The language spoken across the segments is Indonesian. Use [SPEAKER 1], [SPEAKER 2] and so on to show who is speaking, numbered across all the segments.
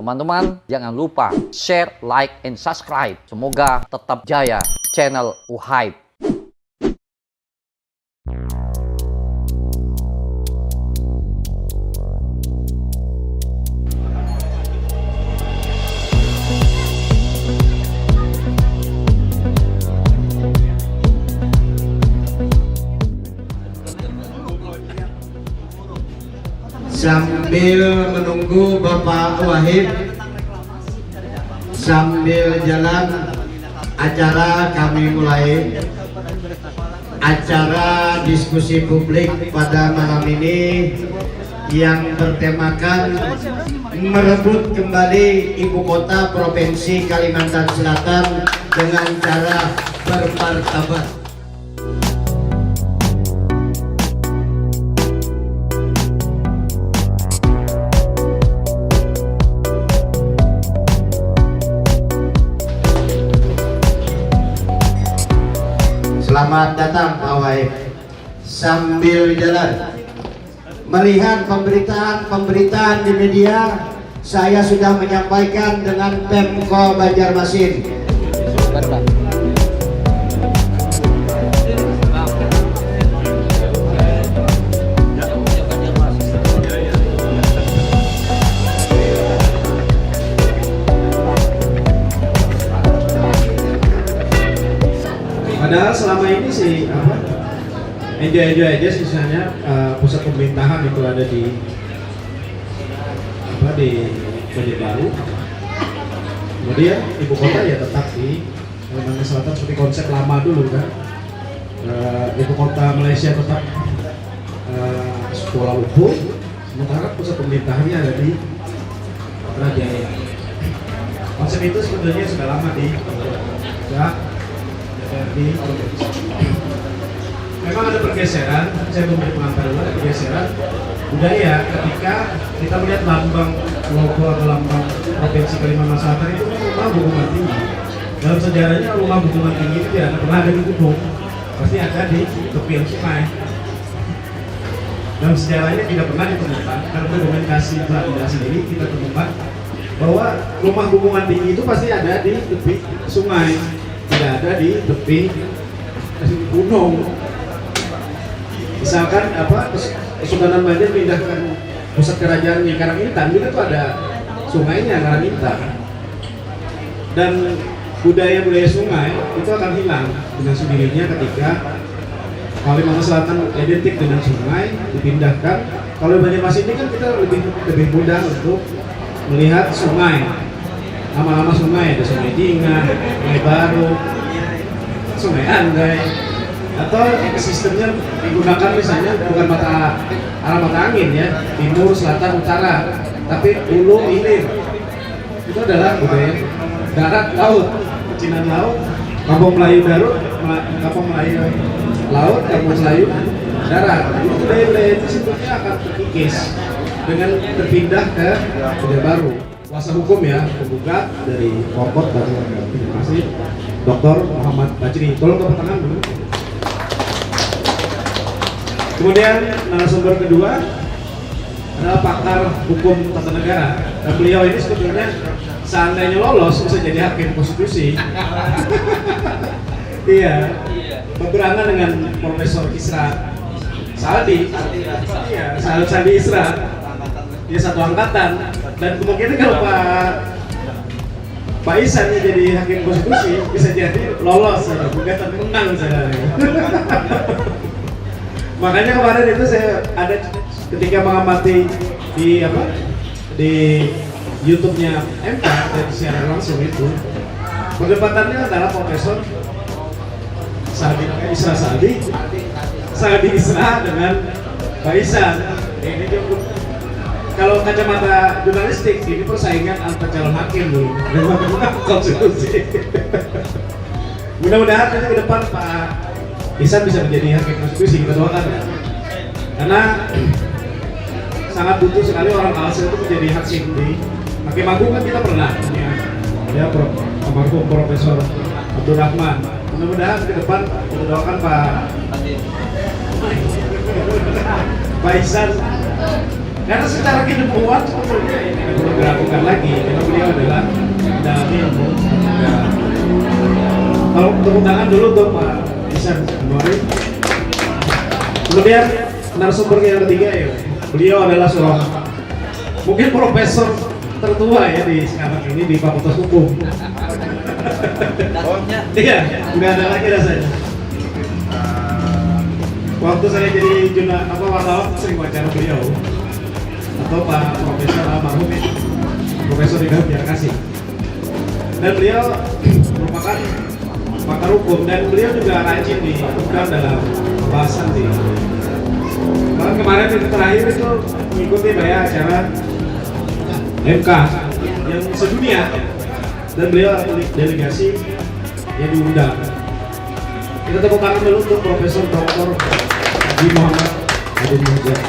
[SPEAKER 1] Teman-teman, jangan lupa share, like, and subscribe. Semoga tetap jaya channel UHype.
[SPEAKER 2] Sambil menunggu Bapak Wahid, sambil jalan acara kami mulai. Acara diskusi publik pada malam ini yang bertemakan merebut kembali ibu kota Provinsi Kalimantan Selatan dengan cara bermartabat. Selamat datang Pak Wahid. Sambil jalan melihat pemberitaan di media, saya sudah menyampaikan dengan Pemko Banjarmasin.
[SPEAKER 3] Padahal selama ini sih enjoy aja sisanya pusat pemerintahan itu ada di Banjarbaru. Kemudian ibu kota ya tetap di Kalimantan Selatan seperti konsep lama dulu kan. Ibu kota Malaysia tetap Kuala Lumpur, sementara pusat pemerintahannya ada di Putrajaya. Konsep itu sebenarnya sudah lama memang ada pergeseran, saya memberi pengantar dulu, ada pergeseran budaya ketika kita melihat lambang logo atau lambang Provinsi Kalimantan Selatan itu rumah hubungan tinggi. Dalam sejarahnya rumah hubungan tinggi itu tidak pernah ada di gunung, pasti ada di tepian sungai. Dalam sejarahnya tidak pernah ditemukan, karena dokumentasi Belanda sendiri kita temukan bahwa rumah hubungan tinggi itu pasti ada di tepi sungai, tidak ada di tepi gunung. Misalkan Kesultanan Banjar pindahkan pusat kerajaan di Karangintang, itu tuh ada sungainya Karangintang. Dan budaya sungai itu akan hilang dengan sendirinya ketika Kalimantan Selatan identik dengan sungai dipindahkan. Kalau Banjarmasin ini kan kita lebih mudah untuk melihat sungai. Lama-lama sungai, ada Sungai Jingan, Sungai Baru, Sungai Andai, atau sistemnya digunakan misalnya bukan arah mata angin ya, timur, selatan, utara, tapi hulu, hilir. Itu adalah budaya darat, laut, pecinan laut, kampung Melayu Garut, kampung Melayu laut, kampung Melayu darat. Itu budaya-budaya itu sebetulnya akan terkikis dengan terpindah ke Banjarbaru. Kuasa hukum ya, penggugat dari Pokot dan terima kasih Dr. Muhammad Bajri. Tolong ke pertengahan dulu. Kemudian narasumber kedua adalah pakar hukum tata negara. Dan beliau ini sebetulnya seandainya lolos bisa jadi hakim konstitusi. Iya, berberangan dengan Profesor Isra Saldi. Iya, Saldi Isra. Dia satu angkatan. Dan kemungkinan kalau Pak Isan jadi hakim konstitusi bisa jadi lolos, gugatan menang saya. Makanya kemarin itu saya ada ketika mengamati di YouTube-nya MK dan siaran langsung itu, perdebatannya adalah Profesor Saldi Isra dengan Pak Isan. Ini dia kalau kacamata jurnalistik ini persaingan antar calon hakim dulu dan Mahkamah Konstitusi. Mudah-mudahan nanti ke depan Pak Ihsan bisa menjadi hakim konstitusi, kita doakan ya. Karena sangat butuh sekali orang Kalsel itu menjadi hakim di Hakim Agung kan kita pernah ya, almarhum Profesor Abdurrahman. Mudah-mudahan ke depan kita doakan Pak Ihsan, karena secara keilmuan sebetulnya ini perlu dilakukan lagi karena beliau adalah dalam ilmu. Kalau tepuk tangan dulu untuk Pak Ihsan kemarin. Kemudian narasumber yang ketiga ya, beliau adalah seorang mungkin profesor tertua ya di sekarang ini di Fakultas Hukum. Iya, nggak ada lagi rasanya. Waktu saya jadi wartawan sering wawancara beliau atau Pak Profesor almarhum Profesor Ida Kasih. Dan beliau merupakan pakar hukum dan beliau juga rajin dilakukan dalam pembahasan di. Kemarin itu terakhir itu mengikuti acara MK yang sedunia dan beliau delegasi yang diundang. Kita tepuk tangan dulu untuk Profesor Dr. Haji Muhammad Hadi Muhammad.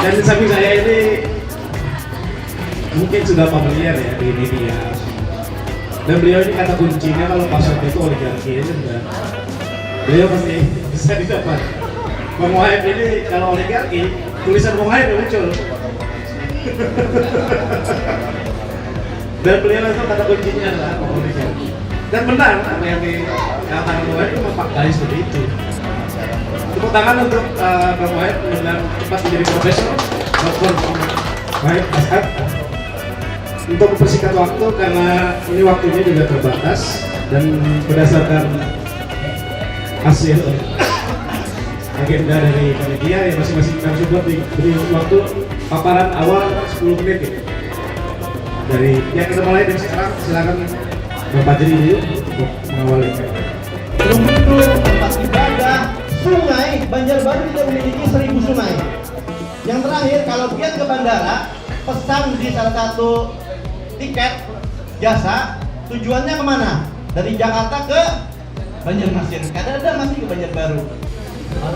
[SPEAKER 3] Dan di samping saya ini mungkin sudah familiar ya di media. Dan beliau ini kata kuncinya kalau pasar itu oligarki aja sudah. Beliau pasti bisa didapat. Bang Wahid ini kalau oligarki tulisan Bang Wahid muncul. Dan beliau itu kata kuncinya adalah oligarki. Dan benar apa yang dikatakan Bang Wahid itu memang seperti itu. Tepuk tangan untuk Bang Wahid dan cepat menjadi profesor Dr. Wahid Ashad. Untuk mempersingkat waktu karena ini waktunya juga terbatas dan berdasarkan hasil agenda dari panitia yang masing-masing narasumber diberi waktu paparan awal 10 menit ya. Dari ya kita mulai dari sekarang, silakan Bapak Jeri dulu untuk mengawali.
[SPEAKER 2] Untuk tempat ibadah, sungai Banjarbaru tidak memiliki 1000 sungai. Yang terakhir, kalau dia ke bandara, pesan di salah satu tiket jasa, tujuannya kemana? Dari Jakarta ke Banjarmasin. Kadang-kadang masih ke Banjarbaru.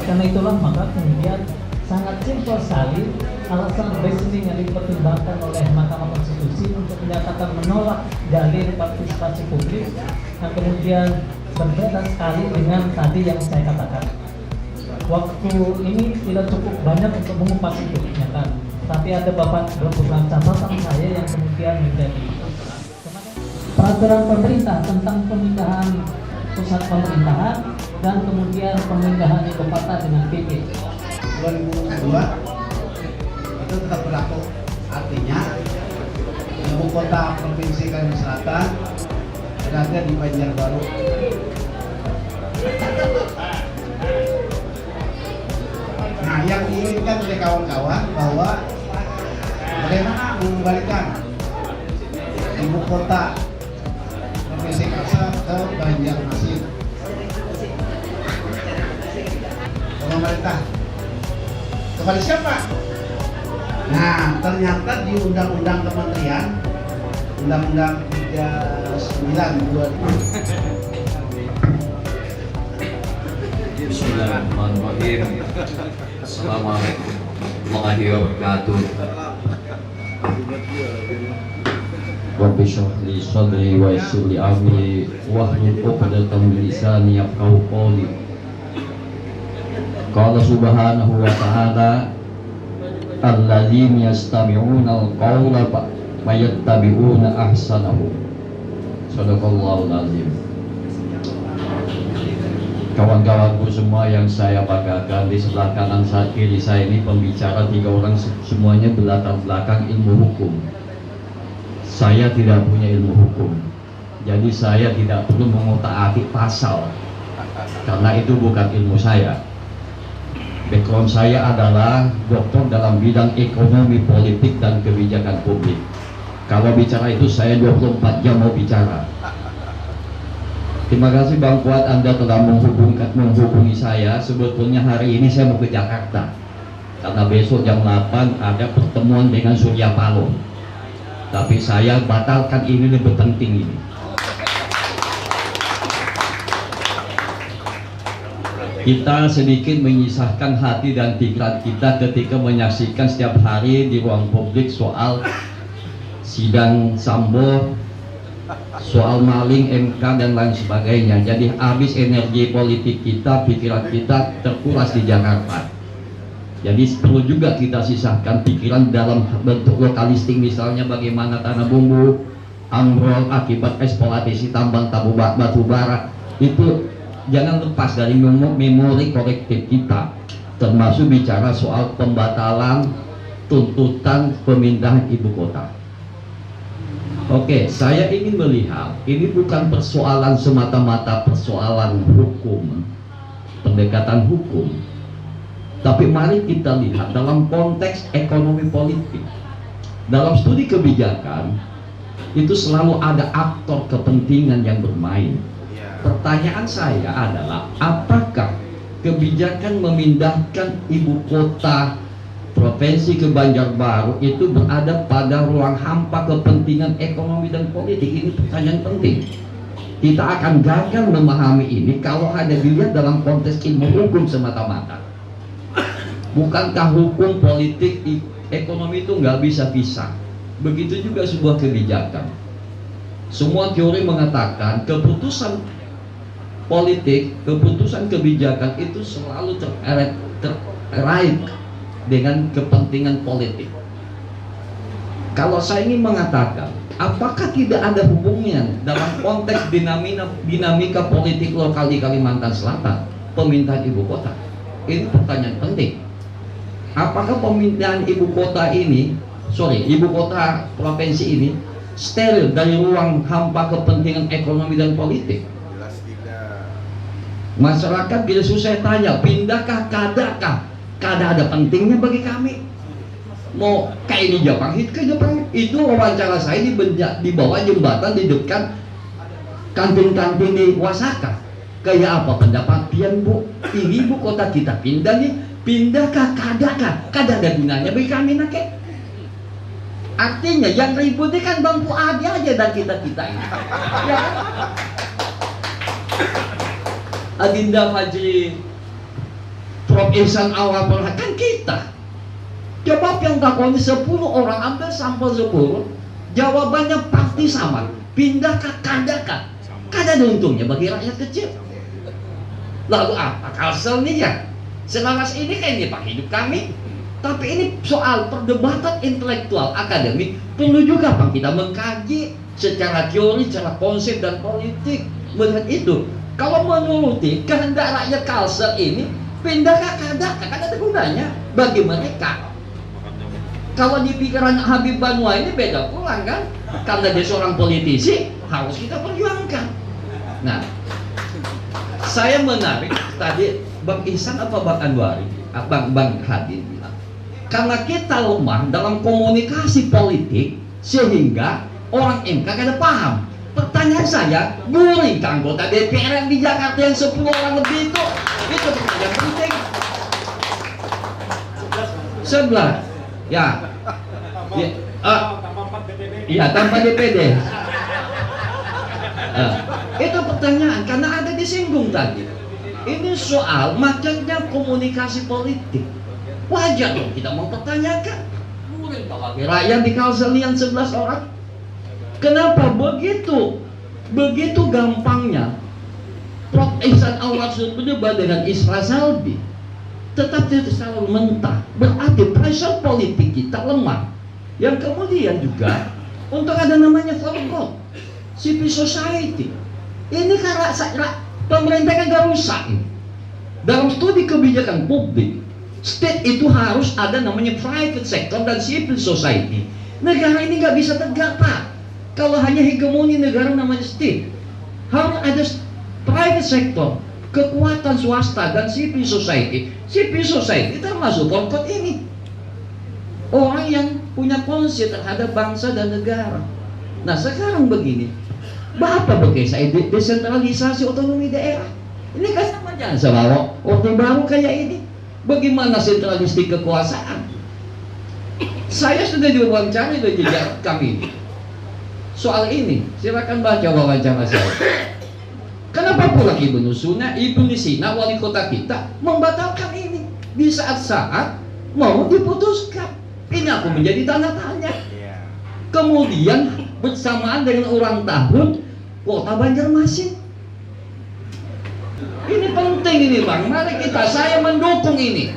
[SPEAKER 4] Karena itulah maka kemudian sangat simpel sekali alasan reasoning yang dipertimbangkan oleh Mahkamah Konstitusi untuk menyatakan menolak dalil partisipasi publik yang kemudian berbeda sekali dengan tadi yang saya katakan. Waktu ini tidak cukup banyak untuk mengupas itu, ya kan? Tapi ada beberapa catatan saya yang kemudian menjadi peraturan pemerintah tentang pemindahan pusat pemerintahan dan kemudian pemindahan ibu kota dengan PP
[SPEAKER 2] 2002 itu tetap berlaku. Artinya ibu kota provinsi Kalimantan Selatan berada di Banjarbaru. Nah, yang diinginkan oleh kawan-kawan bahwa bagaimana mengembalikan ibu kota provinsi Kalsel ke Banjarmasin. Pemerintah kepada siapa? Nah, ternyata di Undang-Undang Kementerian Undang-Undang 39/2000.
[SPEAKER 5] Bismillahirrahmanirrahim. Assalamualaikum warahmatullahi wabarakatuh. Rabbi shrah li sadri wa yassir li amri wahlul 'uqdatam min lisani yafqahu qawli. Qala subhanahu wa ta'ala alladzina yastami'una al-qawla fayattabi'una ahsanahu. Shadaqallahul azim. Kawan-kawanku semua yang saya banggakan, di sebelah kanan kiri saya ini pembicara 3 orang, semuanya berlatar belakang ilmu hukum. Saya tidak punya ilmu hukum, jadi saya tidak perlu mengotak-atik pasal karena itu bukan ilmu saya. Background saya adalah doktor dalam bidang ekonomi, politik, dan kebijakan publik. Kalau bicara itu saya 24 jam mau bicara. Terima kasih Bang Fuad, Anda telah menghubungi saya. Sebetulnya hari ini saya mau ke Jakarta. karena besok jam 8 ada pertemuan dengan Surya Paloh. Tapi saya batalkan ini lebih penting ini. Kita sedikit menyisahkan hati dan pikiran kita ketika menyaksikan setiap hari di ruang publik soal sidang Sambo, soal maling MK dan lain sebagainya. Jadi habis energi politik kita, pikiran kita terkuras di Jakarta. Jadi perlu juga kita sisahkan pikiran dalam bentuk lokalistik, misalnya bagaimana tanah bumbu ambrol akibat eksploitasi tambang batu bara. Itu jangan lepas dari memori kolektif kita, termasuk bicara soal pembatalan tuntutan pemindahan ibu kota. Oke, saya ingin melihat ini bukan persoalan semata-mata persoalan hukum, pendekatan hukum, tapi mari kita lihat dalam konteks ekonomi politik. Dalam studi kebijakan itu selalu ada aktor kepentingan yang bermain. Pertanyaan saya adalah, apakah kebijakan memindahkan ibu kota provinsi ke Banjarbaru itu berada pada ruang hampa kepentingan ekonomi dan politik? Ini pertanyaan penting. Kita akan gagal memahami ini kalau hanya dilihat dalam konteks ilmu hukum semata-mata. Bukankah hukum, politik, ekonomi itu nggak bisa pisah? Begitu juga sebuah kebijakan. Semua teori mengatakan keputusan politik, keputusan kebijakan itu selalu terkait dengan kepentingan politik. Kalau saya ingin mengatakan, apakah tidak ada hubungan dalam konteks dinamika politik lokal di Kalimantan Selatan, pemindahan ibu kota? Ini pertanyaan penting. Apakah pemindahan ibu kota provinsi ini steril dari ruang hampa kepentingan ekonomi dan politik? Masyarakat bila saya tanya, pindahkah, kadakah? Kada ada pentingnya bagi kami. Mau kayak di Jepang, itu wawancara saya di bawah jembatan di dekat kantin-kantin di Wasaka. Kayak apa pendapat pian Bu? Ini ibu kota kita pindah nih, pindahkah, kadakah? Kada ada gunanya bagi kami nakek. Artinya yang ribut ini kan Bang Fuadi aja dan kita-kita ini. Ya. Adinda Fajri, Prof. Ihsan awal kan kita. Jawab yang takoni 10 orang, ambil sampel 10, jawabannya pasti sama. Pindahkah, kadakah? Kada ada untungnya bagi rakyat kecil. Lalu apa kalselnya ya? Selaras ini kayak ini pak hidup kami. Tapi ini soal perdebatan intelektual akademik, perlu juga pak kita mengkaji secara teori, secara konsep dan politik. Melihat itu, kalau menuruti kehendak rakyat Kalsel ini, pindahkah, kadakah? Kan ada gunanya bagi mereka. Kalau di pikiran Habib Banua ini beda pulang kan, karena dia seorang politisi, harus kita perjuangkan. Nah, saya menarik tadi Bang Ihsan apa Bang Anwari, Bang Hadi bilang, karena kita lemah dalam komunikasi politik sehingga orang MK kada paham. Pertanyaan saya, boleh anggota DPR di Jakarta yang 10 orang lebih itu pertanyaan penting. 11 ya, iya tanpa DPD. Itu pertanyaan karena ada disinggung tadi. Ini soal macetnya komunikasi politik. Wajar dong kita mempertanyakan. Boleh bahwa rakyat di Kalsel yang 11 orang. Kenapa begitu gampangnya Prof. Ihsan al-Maksud berdebat dengan Isra Salbi, tetap tidak selalu mentah. Berarti pressure politik kita lemah. Yang kemudian juga untuk ada namanya forgot civil society. Ini karena pemerintah kan gak rusak. Dalam studi kebijakan publik, state itu harus ada namanya private sector dan civil society. Negara ini gak bisa tegak pak. Kalau hanya hegemoni negara namanya state, harus ada private sector, kekuatan swasta dan civil society. Civil society termasuk forgot ini. Orang yang punya konsep terhadap bangsa dan negara. Nah sekarang begini, apa saya desentralisasi otonomi daerah? Ini kan sama jangan sama Orde Baru kayak ini. Bagaimana sentralistik kekuasaan? Saya sudah diwawancara dari jejak kami soal ini. Silakan baca wawancara saya. Kenapa pula Ibnu Sina, wali kota kita, membatalkan ini di saat-saat mau diputuskan? Ini aku menjadi tanda tanya. Kemudian bersamaan dengan ulang tahun kota Banjarmasin. Ini penting ini Bang. Mari saya mendukung ini.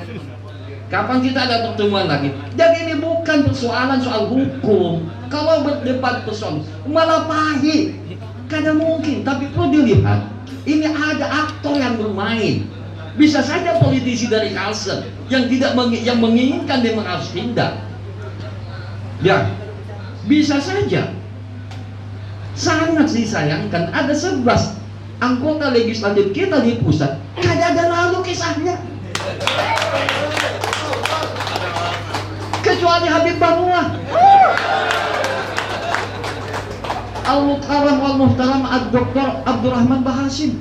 [SPEAKER 5] Kapan kita ada pertemuan lagi? Jadi ini bukan persoalan soal hukum. Kalau berdebat persoalan malah pahit. Kadang mungkin, tapi perlu dilihat. Ini ada aktor yang bermain. Bisa saja politisi dari Kalsel yang yang menginginkan dia harus pindah. Ya, bisa saja. Sangat disayangkan ada 11 anggota legislatif kita di pusat tidak ada lalu kisahnya. Kecuali Habib Bangwa. Al-Mukarram wal-Muhtaram Dr. Abdurrahman Bahasim.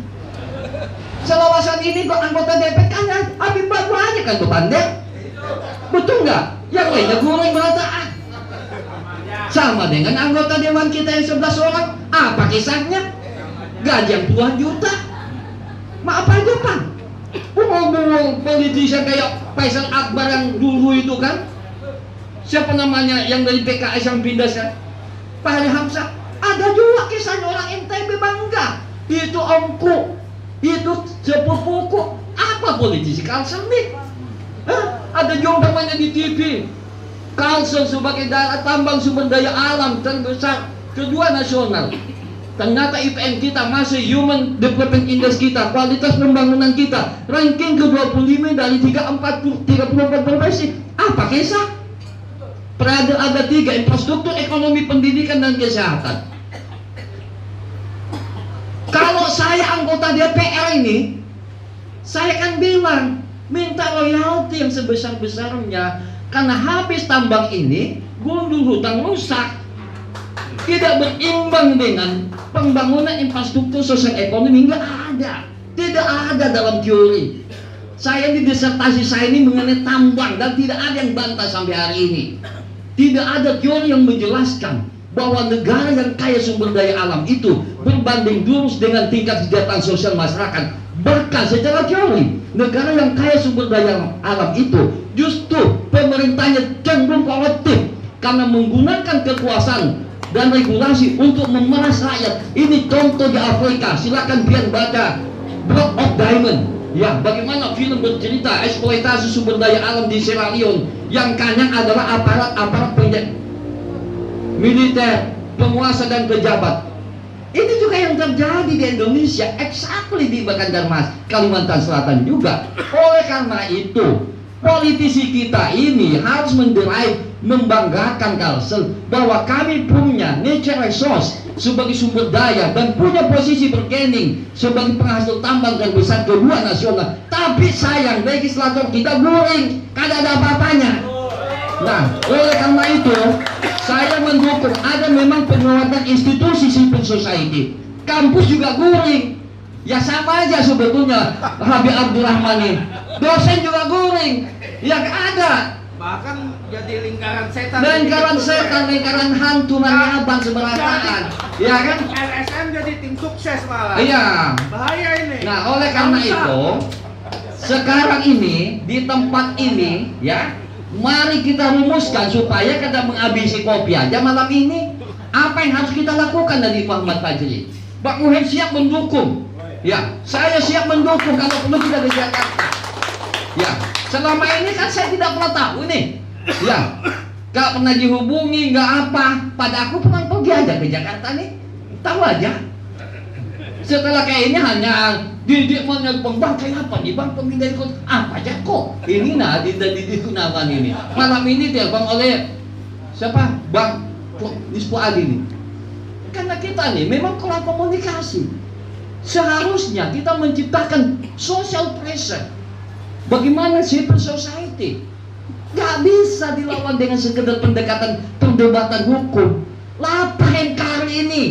[SPEAKER 5] Selawasan ini kok anggota DPK nya Habib Bangwa aja kan Bepandek. Betul nggak? Yang lainnya goreng berataan. Sama dengan anggota dewan kita yang 11 orang. Apa kisahnya? Gaji yang puluhan juta. Maaf aja Pak. Ngomong politisi kayak Faisal Akbar yang dulu itu kan. Siapa namanya yang dari PKS yang pindah kan? Pak Hari Hamzah. Ada juga kisahnya orang NTB bangga. Itu omku. Itu sepupuku. Apa politisi Kalsel nih? Ada juga namanya di TV. Kalsel sebagai daerah tambang sumber daya alam terbesar kedua nasional. Ternyata IPN kita masih Human Development Index kita, kualitas pembangunan kita ranking ke-25 dari 34 provinsi. Apa kisah? Ada 3, infrastruktur, ekonomi, pendidikan, dan kesehatan. Kalau saya anggota DPR ini, saya kan bilang minta royalti yang sebesar-besarnya. Karena habis tambang ini, gundul hutang rusak, tidak berimbang dengan pembangunan infrastruktur sosial ekonomi. Nggak ada, tidak ada dalam teori. Saya di disertasi saya ini mengenai tambang dan tidak ada yang bantah sampai hari ini. Tidak ada teori yang menjelaskan bahwa negara yang kaya sumber daya alam itu berbanding lurus dengan tingkat kesejahteraan sosial masyarakat. Bahkan secara teori, negara yang kaya sumber daya alam itu justru pemerintahnya cenderung koruptif karena menggunakan kekuasaan dan regulasi untuk memeras rakyat. Ini contoh di Afrika. Silakan biar baca Block of Diamond. Ya, bagaimana film bercerita eksploitasi sumber daya alam di Sierra Leone yang kanyang adalah aparat-aparat militer, penguasa dan pejabat. Ini juga yang terjadi di Indonesia, exactly di Banjarmasin, Kalimantan Selatan juga. Oleh karena itu, politisi kita ini harus membanggakan Kalsel bahwa kami punya natural resource sebagai sumber daya dan punya posisi bergening sebagai penghasil tambang terbesar kedua nasional. Tapi sayang legislator kita boring, kada ada apa-apanya. Nah, oleh karena itu saya mendukung ada memang penguatan institusi civil society. Kampus juga guring. Ya sama aja sebetulnya Habib Abdurrahman ini. Dosen juga guring. Ya ada.
[SPEAKER 6] Bahkan jadi lingkaran setan.
[SPEAKER 5] Lingkaran hantu naraban seberataan. Ya kan?
[SPEAKER 6] LSM jadi tim sukses malah.
[SPEAKER 5] Iya.
[SPEAKER 6] Bahaya ini.
[SPEAKER 5] Nah, oleh karena itu sekarang ini di tempat ini ya, mari kita rumuskan supaya kita menghabisi kopi aja malam ini. Apa yang harus kita lakukan dari Pak Ahmad Fajri? Pak Muhyiddin siap mendukung. Ya, saya siap mendukung kalau perlu kita ke Jakarta. Ya, selama ini kan saya tidak pernah tahu nih. Ya, gak pernah dihubungi, gak apa. Pada aku pernah pergi aja ke Jakarta nih. Tahu aja. Setelah kayaknya hanya Didik menelpon, bang kayak apa nih bang pemindah ikut apa aja kok ini nah Didik Gunawan ini malam ini telepon oleh siapa bang Nispo Adi nih. Karena kita nih memang kurang komunikasi. Seharusnya kita menciptakan social pressure. Bagaimana civil society gak bisa dilawan dengan sekedar pendekatan perdebatan hukum. Lapa NKRI ini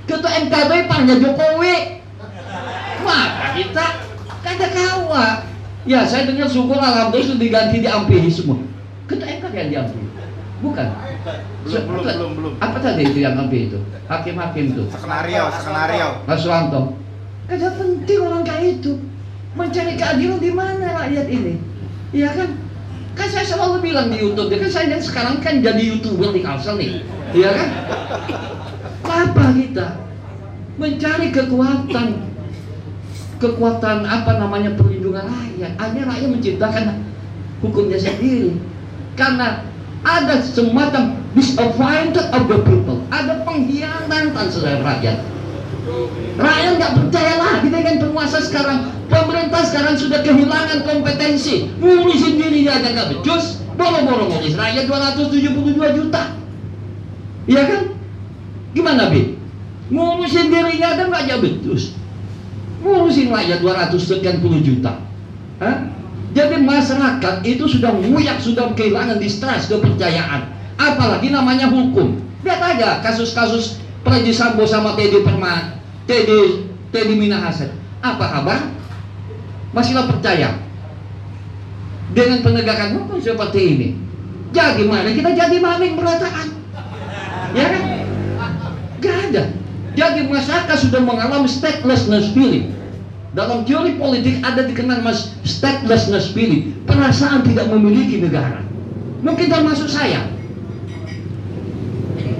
[SPEAKER 5] ketua MKB Pak Jokowi. Maka kita kada kawa Ya, saya dengar syukur alhamdulillah sudah diganti di Ampiri semua. Ketua MK yang di Ampiri? Bukan.
[SPEAKER 6] Belum.
[SPEAKER 5] Apa tadi itu yang Ampiri itu? Hakim-hakim itu.
[SPEAKER 6] Skenario.
[SPEAKER 5] Mas Suwanto. Ada penting orang kayak itu mencari keadilan di mana rakyat ini, iya kan? Kan saya selalu bilang di YouTube, kan saya sekarang kan jadi YouTuber di Kalsel nih, iya kan? Apa kita mencari kekuatan apa namanya perlindungan rakyat? Hanya rakyat menciptakan hukumnya sendiri, karena ada semacam disappointed of the people, ada pengkhianatan saudara rakyat. Rakyat nggak percaya lagi dengan penguasa sekarang. Pemerintah sekarang sudah kehilangan kompetensi, ngurusin dirinya aja nggak becus, boro-boro ngurus rakyat 272 juta, iya kan? Gimana Bi? Ngurusin dirinya aja nggak becus, ngurusin rakyat 210 juta. Hah? Jadi masyarakat itu sudah nguyak, sudah kehilangan distrust, kepercayaan. Apalagi namanya hukum. Lihat aja kasus-kasus Ferdy Sambo sama Teddy Minahasa. Apa kabar? Masihlah percaya dengan penegakan hukum seperti ini? Jadi mari kita jadi maling berataan, ya kan? Gak ada. Jadi masyarakat sudah mengalami statelessness feeling. Dalam teori politik ada dikenal mas statelessness feeling, perasaan tidak memiliki negara. Mungkin termasuk saya.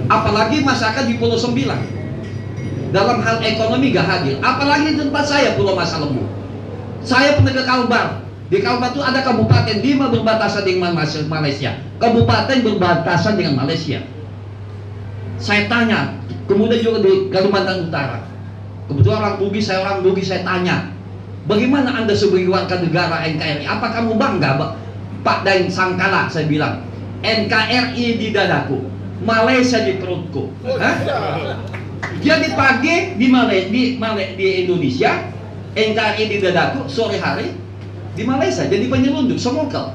[SPEAKER 5] Apalagi masyarakat di Pulau 9 dalam hal ekonomi gak hadir. Apalagi di tempat saya Pulau Masa Lembu. Saya pernah ke Kalbar. Di Kalbar itu ada kabupaten 5 berbatasan dengan Malaysia. Kabupaten berbatasan dengan Malaysia. Saya tanya, kemudian juga di Kalimantan Utara. Kebetulan orang Bugis, saya tanya, bagaimana Anda sebagai warga negara NKRI? Apa kamu bangga, Pak Daeng Sangkala? Saya bilang, NKRI di dadaku, Malaysia di perutku. Hah? Jadi pagi di Indonesia, NKRI di dadaku, sore hari di Malaysia jadi penyelundup, semongkel.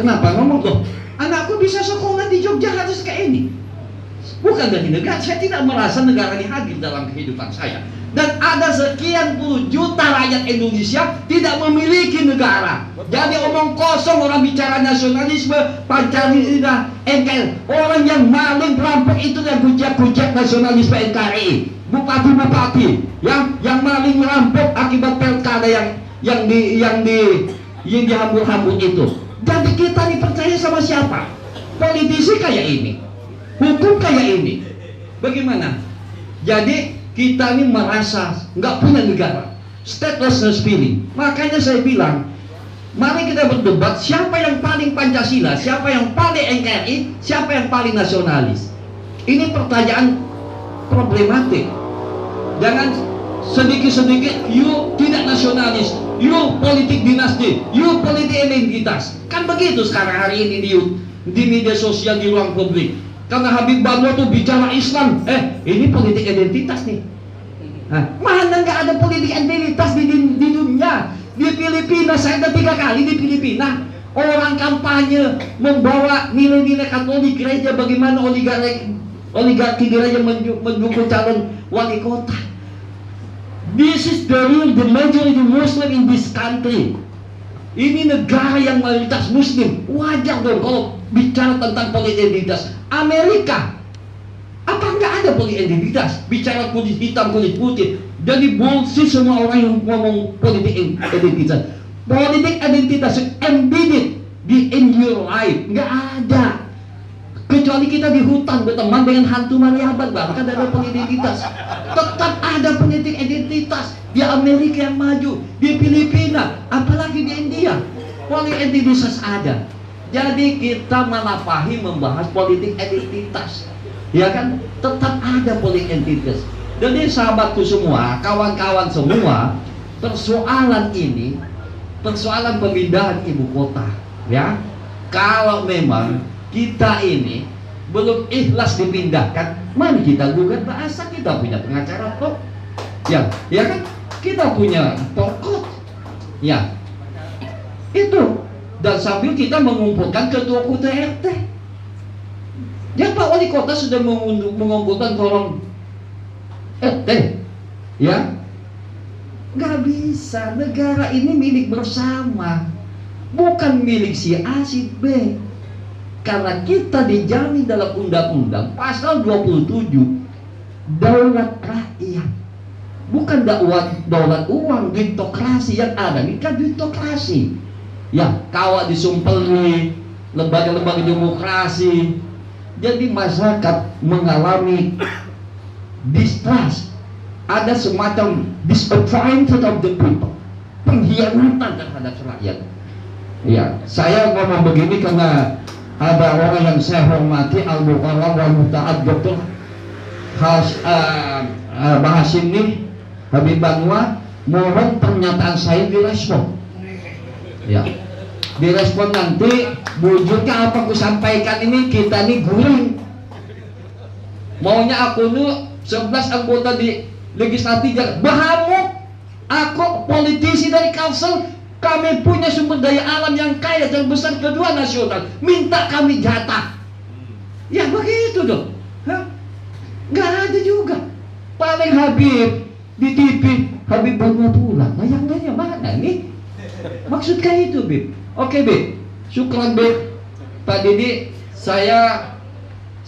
[SPEAKER 5] Kenapa ngomong tuh? Anakku bisa sekolah di Jogja harus kayak ini. Bukan dari negara, saya tidak merasa negara ini hadir dalam kehidupan saya. Dan ada sekian puluh juta rakyat Indonesia tidak memiliki negara. Jadi omong kosong orang bicara nasionalisme, Pancasila, NKRI. Orang yang maling perampok itu yang kujak-kujak nasionalisme NKRI. Bupati-bupati yang maling merampok akibat pilkada yang dihambur-hambur itu. Jadi kita dipercaya sama siapa? Politisi kayak ini, hukum kayak ini. Bagaimana? Jadi kita ini merasa nggak punya negara, statelessness feeling. Makanya saya bilang, mari kita berdebat siapa yang paling Pancasila, siapa yang paling NKRI, siapa yang paling nasionalis. Ini pertanyaan problematik. Jangan sedikit-sedikit you tidak nasionalis, you politik dinasti, you politik identitas. Kan begitu sekarang hari ini di media sosial, di ruang publik. Karena Habib Banwa tuh bicara Islam, ini politik identitas nih. Mana nggak ada politik identitas di dunia? Di Filipina, saya ada 3 kali di Filipina. Orang kampanye membawa nilai-nilai Katolik gereja, bagaimana oligarki gereja mendukung calon wali kota. This is the majority Muslim in this country. Ini negara yang mayoritas Muslim. Wajar dong kalau bicara tentang politik identitas. Amerika, apa nggak ada politik identitas? Bicara kulit hitam, kulit putih. Jadi bullshit semua orang yang ngomong politik identitas. Politik identitas embedded in your life, nggak ada. Kecuali kita di hutan berteman dengan hantu Mariaban, bahkan ada politik identitas. Tetap ada politik identitas. Di Amerika yang maju, di Filipina, apalagi di India, politik identitas ada. Jadi kita malah pahit membahas politik identitas, ya kan? Tetap ada politik identitas. Jadi sahabatku semua, kawan-kawan semua, persoalan ini, persoalan pemindahan ibu kota, ya. Kalau memang kita ini belum ikhlas dipindahkan, mari kita gugat bahasa, kita punya pengacara kok, ya kan? Kita punya pokok, ya itu. Dan sambil kita mengumpulkan ketua RT. Ya Pak Wali Kota sudah mengumpulkan forum RT, ya.
[SPEAKER 7] Nggak bisa, negara ini milik bersama, bukan milik si A, si B. Karena kita dijamin dalam undang-undang pasal 27 daulat rakyat, bukan daulat uang, duitokrasi. Yang ada ini kan duitokrasi. Ya, kawat disumpeli lembaga-lembaga demokrasi. Jadi masyarakat mengalami distrust, ada semacam disappointed of the people, pengkhianatan terhadap rakyat. Ya, saya ngomong begini karena ada orang yang saya hormati, Al-Mukarram wal Muta'ad, Dr. Bahasim nih, Habib Banua, mohon pernyataan saya direspon. Ya, direspon nanti, wujudnya apa aku sampaikan ini, kita nih guring. Maunya aku nih 11 anggota di legislatif berhamuk. Aku politisi dari Kalsel, kami punya sumber daya alam yang kaya terbesar kedua nasional, minta kami jatah. Ya begitu dong. Nggak ada juga. Paling Habib di TV, Habib Banua pulang. Bayangannya mana nih? Maksud kayak itu, Bib. Oke, Bib. Syukran, Bib. Pak Didi, saya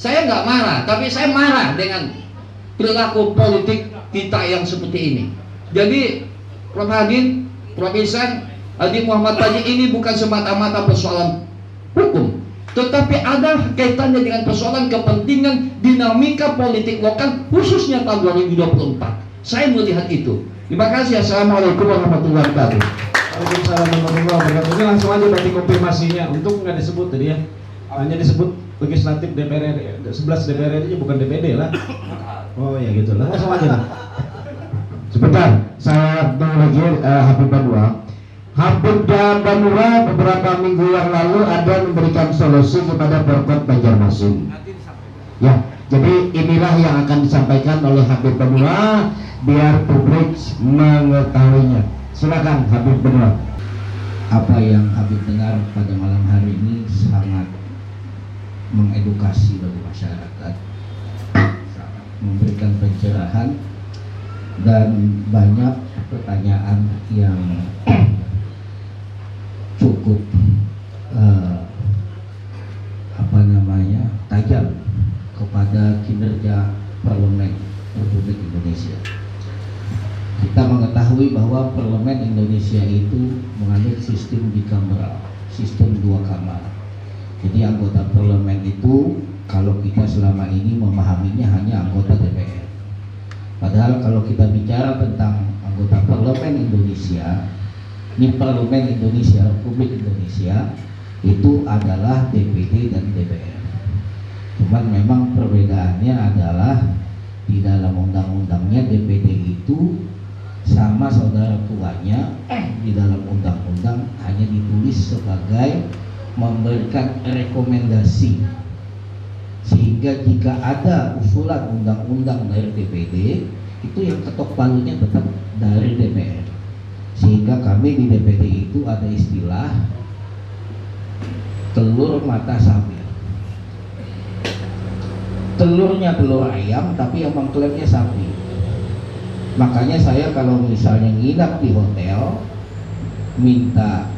[SPEAKER 7] nggak marah, tapi saya marah dengan perilaku politik kita yang seperti ini. Jadi, Prof. Hadin, Prof. Ihsan, Adi Muhammad Taji, ini bukan semata-mata persoalan hukum, tetapi ada kaitannya dengan persoalan kepentingan dinamika politik lokal, khususnya tahun 2024. Saya melihat itu. Terima kasih. Assalamualaikum warahmatullahi wabarakatuh.
[SPEAKER 3] Waalaikumsalam warahmatullahi wabarakatuh. Ini langsung aja berarti konfirmasinya. Untuk nggak disebut tadi ya, hanya disebut legislatif DPR RI, 11 DPR RI, bukan DPD lah. Oh ya gitu lah. Langsung aja lah.
[SPEAKER 7] Sebentar, saya lagi Habib Banua. Habib Banua beberapa minggu yang lalu ada memberikan solusi kepada Pemkot Banjarmasin. Ya, jadi inilah yang akan disampaikan oleh Habib Banua biar publik mengetahuinya. Silakan Habib Banua.
[SPEAKER 8] Apa yang Habib dengar pada malam hari ini sangat mengedukasi bagi masyarakat, sangat memberikan pencerahan dan banyak pertanyaan yang cukup tajam kepada kinerja parlemen Republik Indonesia. Kita mengetahui bahwa parlemen Indonesia itu menganut sistem bicameral, sistem dua kamar. Jadi anggota parlemen itu kalau kita selama ini memahaminya hanya anggota DPR. Padahal kalau kita bicara tentang anggota parlemen Indonesia, ini parlemen Indonesia, Republik Indonesia itu adalah DPD dan DPR. Cuman memang perbedaannya adalah di dalam undang-undangnya DPD itu sama saudara tuanya, di dalam undang-undang hanya ditulis sebagai memberikan rekomendasi, sehingga jika ada usulan undang-undang dari DPD itu yang ketok palunya tetap dari DPR. Sehingga kami di DPD itu ada istilah telur mata sapi. Telurnya telur ayam tapi yang mengklaimnya sapi. Makanya saya kalau misalnya nginap di hotel minta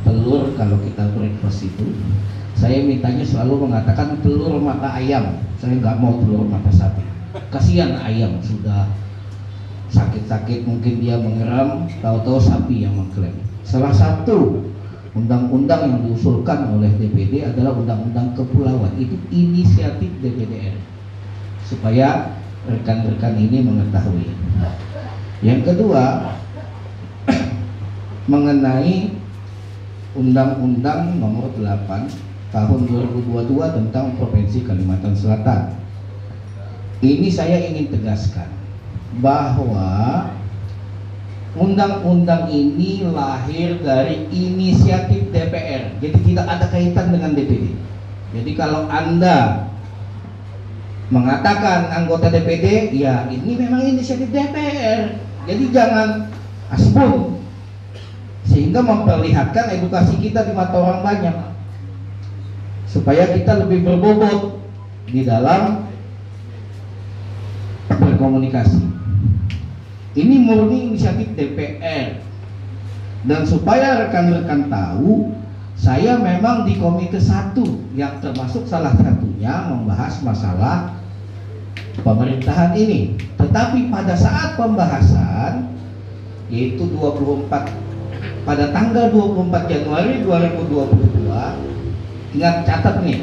[SPEAKER 8] telur, kalau kita breakfast itu saya mintanya selalu mengatakan telur mata ayam. Saya nggak mau telur mata sapi. Kasihan ayam sudah sakit-sakit mungkin dia mengeram, tahu-tahu sapi yang mengklaim. Salah satu undang-undang yang diusulkan oleh DPD adalah undang-undang kepulauan. Itu inisiatif DPD RI supaya rekan-rekan ini mengetahui. Yang kedua mengenai Undang-Undang Nomor 8 Tahun 2022 tentang Provinsi Kalimantan Selatan. Ini saya ingin tegaskan bahwa undang-undang ini lahir dari inisiatif DPR, jadi tidak ada kaitan dengan DPD. Jadi kalau Anda mengatakan anggota DPD, ya ini memang inisiatif DPR, jadi jangan asbun, sehingga memperlihatkan edukasi kita di mata orang banyak, supaya kita lebih berbobot di dalam berkomunikasi. Ini murni inisiatif DPR. Dan supaya rekan-rekan tahu, saya memang di Komite 1 yang termasuk salah satunya membahas masalah pemerintahan ini. Tetapi pada saat pembahasan, yaitu pada tanggal 24 Januari 2022, ingat catat nih,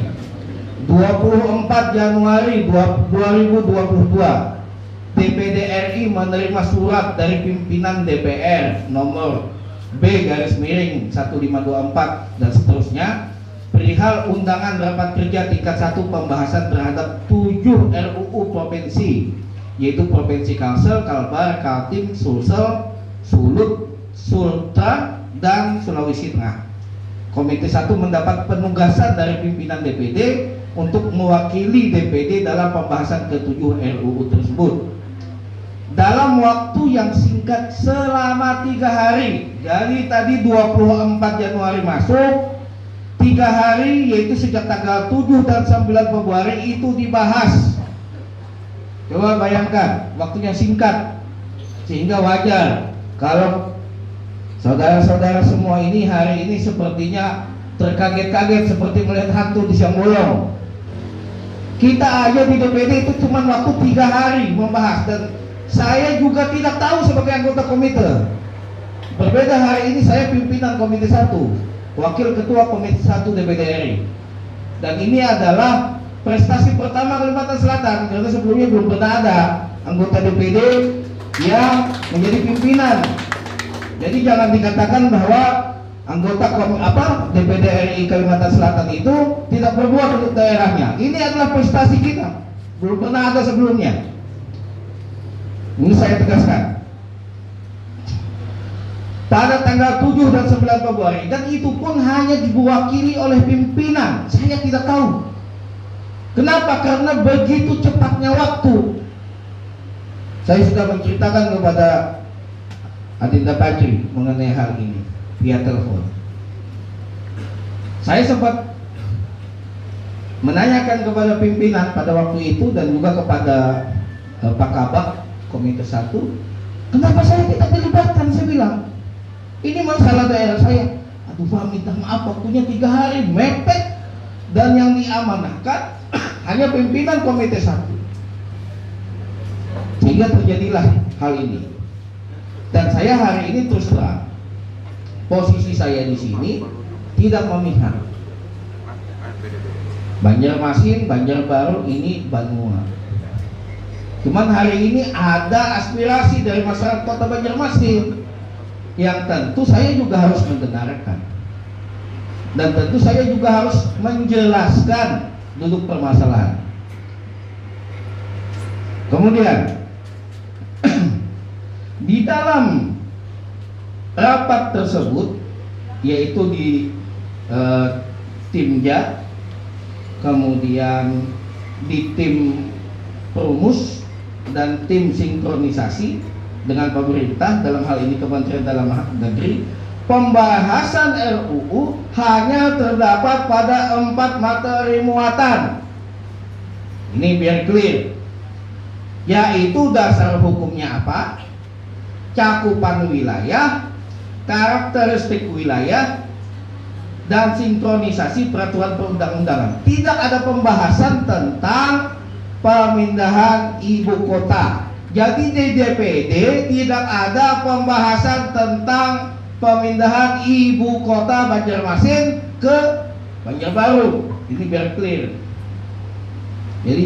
[SPEAKER 8] 24 Januari 2022, DPD RI menerima surat dari pimpinan DPR nomor B/154 dan seterusnya perihal undangan rapat kerja tingkat 1 pembahasan terhadap 7 RUU provinsi, yaitu Provinsi Kalsel, Kalbar, Kaltim, Sulsel, Sulut, Sultra, dan Sulawesi Tengah. Komite 1 mendapat penugasan dari pimpinan DPD untuk mewakili DPD dalam pembahasan ke-7 RUU tersebut dalam waktu yang singkat selama 3 hari. Jadi tadi 24 Januari masuk, 3 hari, yaitu sejak tanggal 7 dan 9 Februari itu dibahas. Coba bayangkan, waktunya singkat, sehingga wajar kalau saudara-saudara semua ini hari ini sepertinya terkaget-kaget seperti melihat hantu di siang bolong. Kita aja di DPD itu cuma waktu 3 hari membahas, dan saya juga tidak tahu sebagai anggota komite. Berbeda hari ini saya pimpinan Komite 1, wakil ketua Komite 1 DPD RI. Dan ini adalah prestasi pertama Kalimantan Selatan, karena sebelumnya belum pernah ada anggota DPD yang menjadi pimpinan. Jadi jangan dikatakan bahwa anggota DPD RI Kalimantan Selatan itu tidak berbuat untuk daerahnya. Ini adalah prestasi kita, belum pernah ada sebelumnya. Ini saya tegaskan. Pada tanggal 7 dan 9 Februari, dan itu pun hanya diwakili oleh pimpinan. Saya tidak tahu kenapa, karena begitu cepatnya waktu. Saya sudah menceritakan kepada Adinda Patri mengenai hal ini via telepon. Saya sempat menanyakan kepada pimpinan pada waktu itu dan juga kepada Pak Kabak Komite 1, kenapa saya tidak dilibatkan? Saya bilang, ini masalah daerah saya. Aduh Pak, minta maaf, waktunya 3 hari mepet, dan yang diamanahkan hanya pimpinan Komite 1. Sehingga terjadilah hal ini. Dan saya hari ini terus terang, posisi saya di sini tidak memihak. Banjarmasin, Banjarbaru, ini Banua. Cuman hari ini ada aspirasi dari masyarakat Kota Banjarmasin yang tentu saya juga harus mendengarkan, dan tentu saya juga harus menjelaskan duduk permasalahan. Kemudian di dalam rapat tersebut, yaitu di Timja, kemudian di tim Perumus dan tim sinkronisasi dengan pemerintah, dalam hal ini Kementerian Dalam Negeri, pembahasan RUU hanya terdapat pada 4 materi muatan. Ini biar clear, yaitu dasar hukumnya apa, cakupan wilayah, karakteristik wilayah, dan sinkronisasi peraturan perundang-undangan. Tidak ada pembahasan tentang pemindahan ibu kota. Jadi di DPD tidak ada pembahasan tentang pemindahan ibu kota Banjarmasin ke Banjarbaru. Ini biar clear. Jadi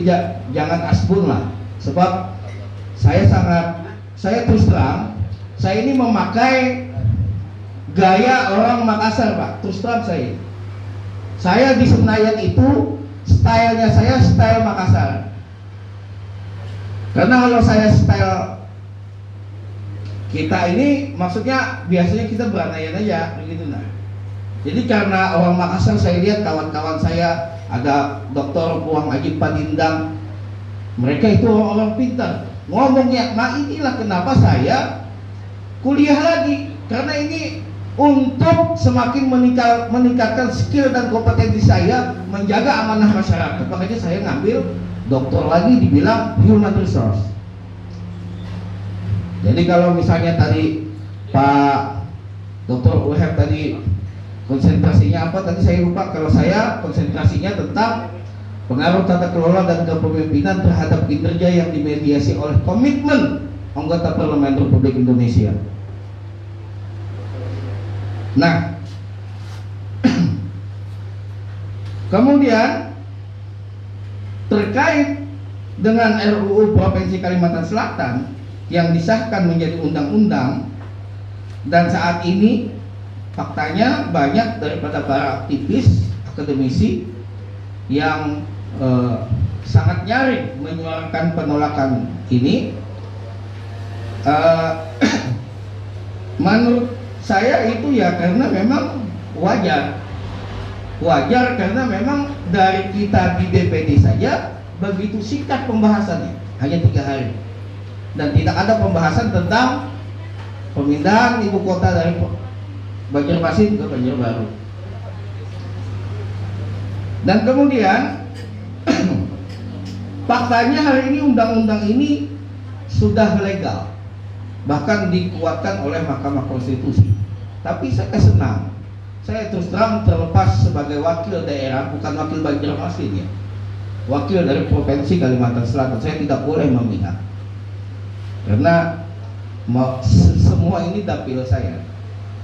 [SPEAKER 8] jangan asbun lah. Sebab saya terus terang, saya ini memakai gaya orang Makassar, Pak. Terus terang saya di Senayan itu stylenya saya style Makassar. Karena kalau saya style kita ini, maksudnya biasanya kita beranayan aja begitu. Nah, jadi karena orang Makassar, saya lihat kawan-kawan saya ada Dr. Puang Ajib Padindang, mereka itu orang pintar ngomongnya. Nah, inilah kenapa saya kuliah lagi, karena ini untuk semakin meningkatkan skill dan kompetensi saya menjaga amanah masyarakat. Makanya saya ngambil doktor lagi, dibilang human resource. Jadi kalau misalnya tadi Pak Dr. Wahab tadi konsentrasinya apa tadi saya lupa. Kalau saya konsentrasinya tentang pengaruh tata kelola dan kepemimpinan terhadap kinerja yang dimediasi oleh komitmen anggota Parlemen Republik Indonesia. Nah, kemudian terkait dengan RUU Provinsi Kalimantan Selatan yang disahkan menjadi undang-undang, dan saat ini faktanya banyak daripada para aktivis, akademisi yang sangat nyaring menyuarakan penolakan ini. Menurut saya itu ya karena memang wajar karena memang dari kita di DPD saja begitu singkat pembahasannya, hanya 3 hari, dan tidak ada pembahasan tentang pemindahan ibu kota dari Banjarmasin ke Banjarbaru. Dan kemudian faktanya hari ini undang-undang ini sudah legal, bahkan dikuatkan oleh Mahkamah Konstitusi. Tapi saya senang, saya terus terang terlepas sebagai wakil daerah, bukan wakil Banjarmasin ya, wakil dari Provinsi Kalimantan Selatan, saya tidak boleh memihak karena semua ini dapil saya.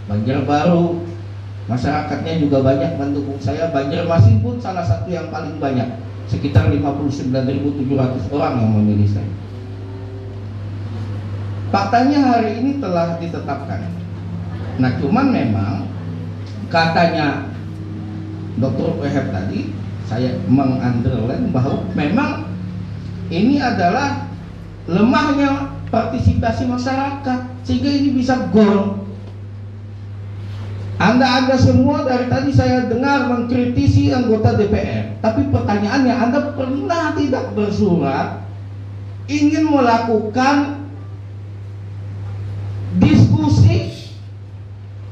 [SPEAKER 8] Banjarbaru masyarakatnya juga banyak mendukung saya, Banjarmasin pun salah satu yang paling banyak, sekitar 59.700 orang yang memilih saya. Faktanya hari ini telah ditetapkan. Nah, cuman memang katanya Dr. Wahab tadi, saya mengunderline bahwa memang ini adalah lemahnya partisipasi masyarakat sehingga ini bisa gol. Anda semua dari tadi saya dengar mengkritisi anggota DPR, tapi pertanyaannya, Anda pernah tidak bersurat ingin melakukan diskusi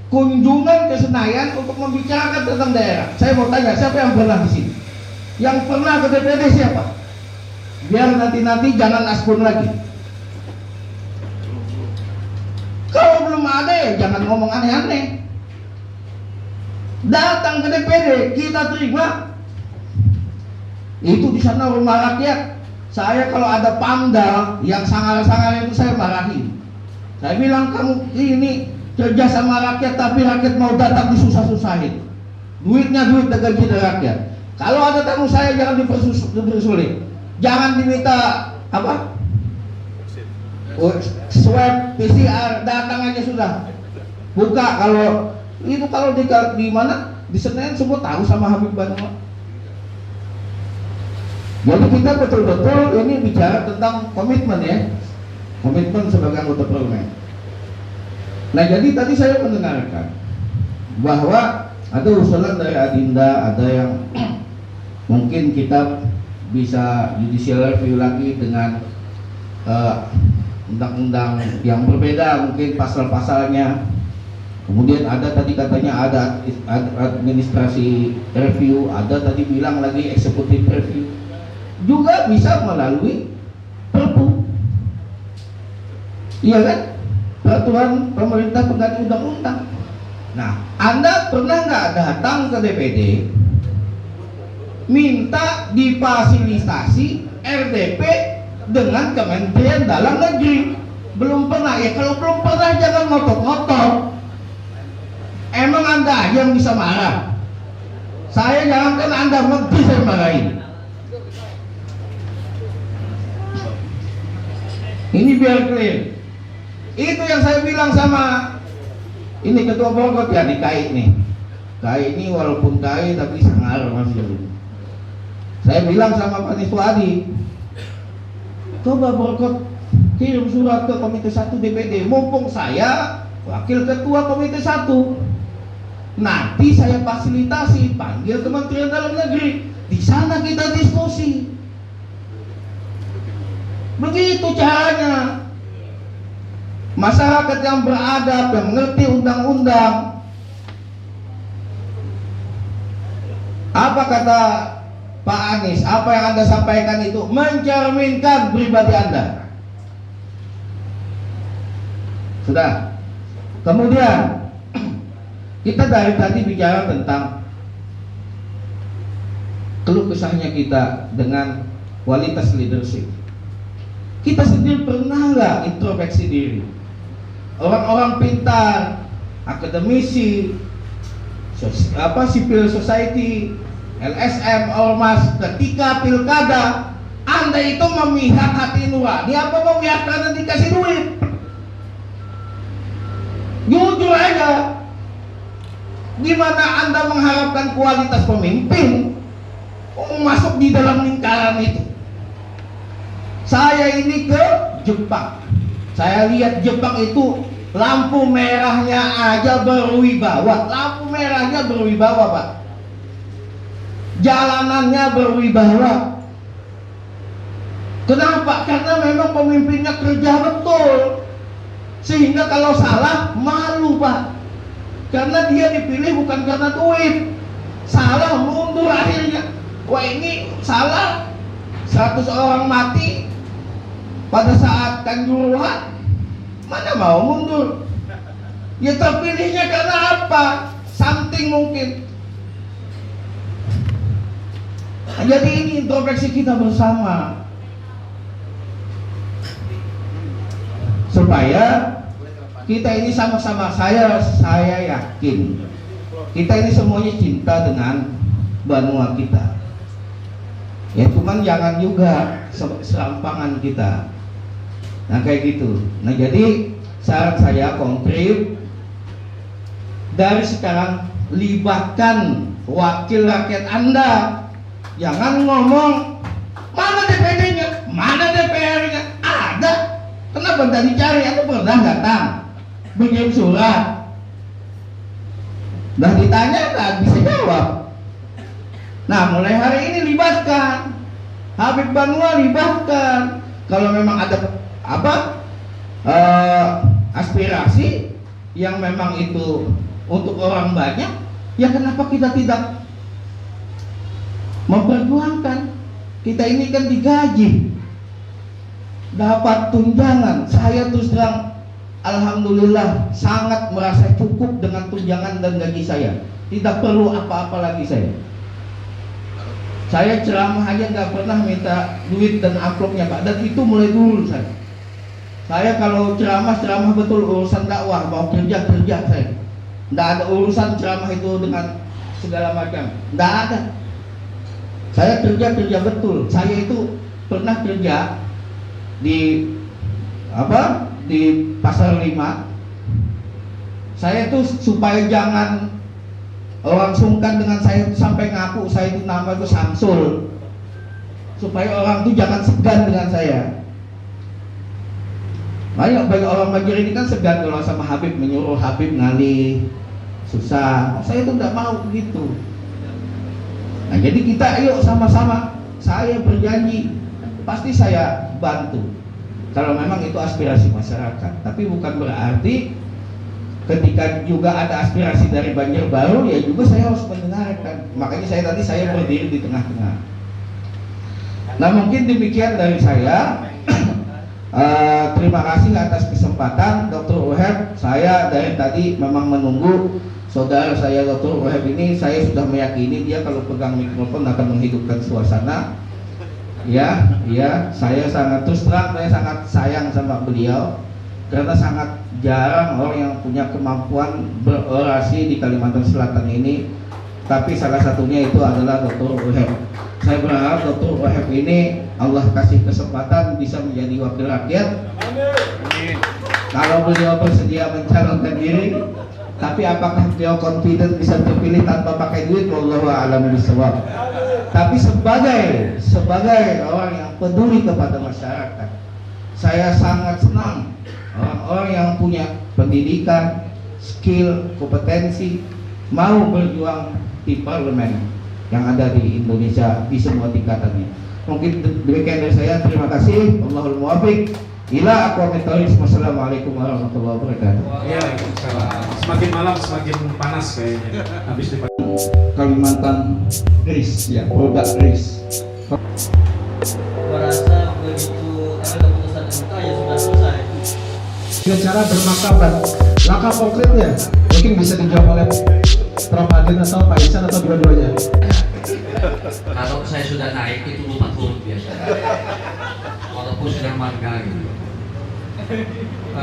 [SPEAKER 8] kunjungan ke Senayan untuk membicarakan tentang daerah? Saya mau tanya, siapa yang pernah di sini? Yang pernah ke DPD siapa? Biar nanti jangan aspun lagi. Kalau belum ada ya jangan ngomong aneh-aneh. Datang ke DPD, kita terima. Itu di sana rumah rakyat. Saya kalau ada PAMDA yang sangar-sangar itu saya marahin. Saya bilang, kamu ini kerja sama rakyat tapi rakyat mau datang disusah-susahin. Duitnya duit gaji dari rakyat. Kalau ada tamu saya jangan dipersulit. Jangan diminta apa? Swab PCR, datang aja sudah. Buka. Kalau itu kalau di mana? Di Senayan semua tahu sama Habib Banua. Jadi kita betul-betul ini bicara tentang komitmen ya. Komitmen sebagai anggota parlemen. Nah, jadi tadi saya mendengarkan bahwa ada usulan dari Adinda, ada yang mungkin kita bisa judicial review lagi dengan undang-undang yang berbeda, mungkin pasal-pasalnya. Kemudian ada tadi katanya ada administrasi review, ada tadi bilang lagi eksekutif review. Juga bisa melalui Perpu. Iya kan? Peraturan pemerintah pengganti undang-undang. Nah, Anda pernah nggak datang ke DPD minta difasilitasi RDP dengan Kementerian Dalam Negeri? Belum pernah ya. Kalau belum pernah jangan ngotot-ngotot. Emang Anda yang bisa marah? Saya jangankan Anda menteri saya marahin. Ini biar clear. Itu yang saya bilang sama ini ketua Borkot ya, di KAI nih. KAI ini walaupun KAI tapi sangar masih. Saya bilang sama Pak Niswadi, coba Borkot kirim surat ke Komite 1 DPD. Mumpung saya wakil ketua Komite 1, nanti saya fasilitasi, panggil Kementerian Dalam Negeri, di sana kita diskusi. Begitu caranya. Masyarakat yang beradab, yang mengerti undang-undang. Apa kata Pak Anies? Apa yang Anda sampaikan itu mencerminkan pribadi Anda. Sudah. Kemudian kita dari tadi bicara tentang keluh kesahnya kita dengan kualitas leadership. Kita sendiri pernah nggak introspeksi diri? Orang-orang pintar, akademisi, civil society, LSM, ormas, ketika pilkada, Anda itu memihak hati nurani apa memihak karena dikasih duit? Jujur aja. Gimana Anda mengharapkan kualitas pemimpin masuk di dalam lingkaran itu? Saya ini ke Jepang. Saya lihat Jepang itu lampu merahnya aja berwibawa. Lampu merahnya berwibawa, Pak. Jalanannya berwibawa. Kenapa? Karena memang pemimpinnya kerja betul. Sehingga kalau salah malu, Pak. Karena dia dipilih bukan karena duit. Salah mundur akhirnya. Wah, ini salah. 100 orang mati pada saat Kanjuruhan, mana mau mundur? Ya terpilihnya karena apa? Something mungkin. Jadi ini introspeksi kita bersama, supaya kita ini sama-sama, saya yakin kita ini semuanya cinta dengan benua kita. Ya cuman jangan juga serampangan kita. Nah kayak gitu. Nah jadi saran saya konkret, dari sekarang libatkan wakil rakyat Anda. Jangan ngomong mana DPD-nya, mana DPR-nya. Ada. Kenapa tidak dicari? Anda pernah datang mengirim surat, dah ditanya nggak bisa jawab. Nah mulai hari ini libatkan Habib Banua, libatkan. Kalau memang ada aspirasi yang memang itu untuk orang banyak, ya kenapa kita tidak memperjuangkan? Kita ini kan digaji, dapat tunjangan. Saya terus terang alhamdulillah sangat merasa cukup dengan tunjangan dan gaji saya. Tidak perlu apa-apa lagi saya. Saya ceramah aja nggak pernah minta duit dan amplopnya, Pak. Dan itu mulai dulu saya. Saya kalau ceramah betul, urusan dakwah, mau kerja saya. Nggak ada urusan ceramah itu dengan segala macam. Nggak ada. Saya kerja betul. Saya itu pernah kerja di Pasar 5. Saya itu supaya jangan orang sungkan dengan saya sampai ngaku saya itu nama itu Samsul, supaya orang itu jangan segan dengan saya. Banyak orang Magir ini kan segan kalau sama Habib, menyuruh Habib ngalih, susah. Saya itu tidak mau begitu. Nah jadi kita ayo sama-sama. Saya berjanji pasti saya bantu kalau memang itu aspirasi masyarakat. Tapi bukan berarti ketika juga ada aspirasi dari Banjarbaru ya juga saya harus mendengarkan. Makanya saya berdiri di tengah-tengah. Nah mungkin demikian dari saya. Terima kasih atas kesempatan Dr. Wahab. Saya dari tadi memang menunggu saudara saya Dr. Wahab ini. Saya sudah meyakini dia kalau pegang mikrofon akan menghidupkan suasana. Ya, saya sangat terus terang, saya sangat sayang sama beliau karena sangat jarang orang yang punya kemampuan berorasi di Kalimantan Selatan ini. Tapi salah satunya itu adalah Dr. Wahab. Saya berharap Dr. Wahab ini Allah kasih kesempatan bisa menjadi wakil rakyat. Amin. Kalau beliau bersedia mencalonkan diri, tapi apakah beliau confident bisa terpilih tanpa pakai duit? Wallahu a'lam bishawab. Tapi sebagai orang yang peduli kepada masyarakat, saya sangat senang orang-orang yang punya pendidikan, skill, kompetensi mau berjuang di parlemen yang ada di Indonesia di semua tingkatannya. Mungkin demikian dari saya. Terima kasih. Allahul muwaffiq ila aqwamit thoriq. Wassalamualaikum warahmatullahi wabarakatuh.
[SPEAKER 3] Waalaikumsalam. Semakin malam semakin panas kayaknya. Habis di
[SPEAKER 8] Kalimantan RIS ya, produk RIS.
[SPEAKER 9] Merasa begitu ada keputusan MK ya sudah selesai.
[SPEAKER 3] dengan cara bermartabat. Langkah konkretnya mungkin bisa dijawab oleh Prof. Adin atau Pak Ihsan atau dua-duanya.
[SPEAKER 5] Kalau saya sudah naik itu lupa turun biasanya, walaupun sudah mangga gitu.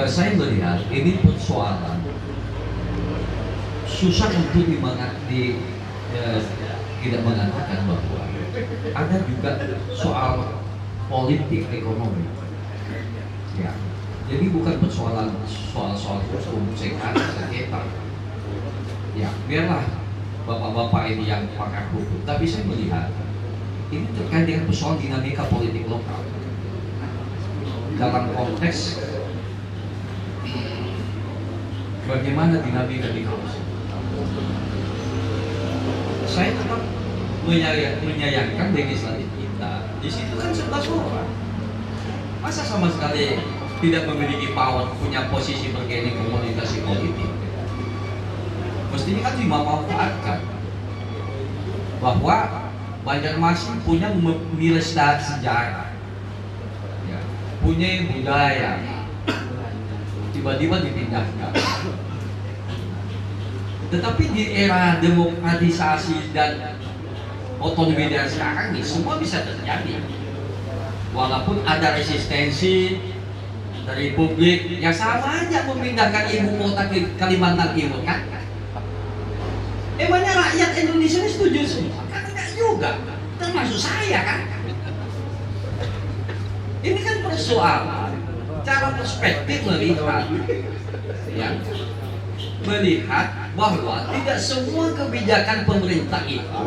[SPEAKER 5] Saya melihat ini persoalan susah untuk tidak mengatakan bahwa ada juga soal politik ekonomi. Ya, jadi bukan persoalan soal hukum sengketa. Ya, biarlah bapak-bapak ini yang pakar hukum. Tapi saya melihat ini terkait dengan persoalan dinamika politik lokal dalam konteks bagaimana dinamika di kawasan. Saya tetap menyayangkan legislatif kita. Di situ kan 11 orang. Masa sama sekali tidak memiliki power, punya posisi bergaining komunikasi politik. Mestinya kan dimanfaatkan bahwa Banjarmasin punya milestad sejarah, ya, punya budaya, tiba-tiba dipindahkan. Tetapi di era demokratisasi dan otonomi daerah sekarang ini semua bisa terjadi. Walaupun ada resistensi dari publik, yang sama aja memindahkan ibu kota ke Kalimantan Timur kan? Emangnya rakyat Indonesia ini setuju semua? Kan enggak juga, termasuk saya kan? Ini kan persoalan cara perspektif melihat, ya, melihat bahwa tidak semua kebijakan pemerintah itu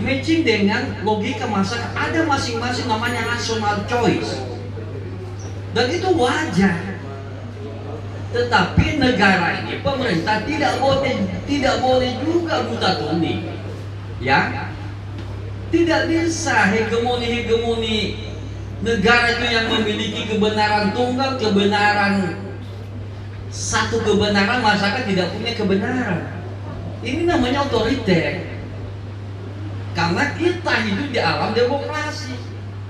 [SPEAKER 5] matching dengan logika masyarakat. Ada masing-masing namanya national choice, dan itu wajar. Tetapi negara ini, pemerintah tidak boleh juga buta tuli, ya. Tidak bisa hegemoni negara itu yang memiliki kebenaran tunggal, satu kebenaran, masyarakat tidak punya kebenaran. Ini namanya otoriter. Karena kita hidup di alam demokrasi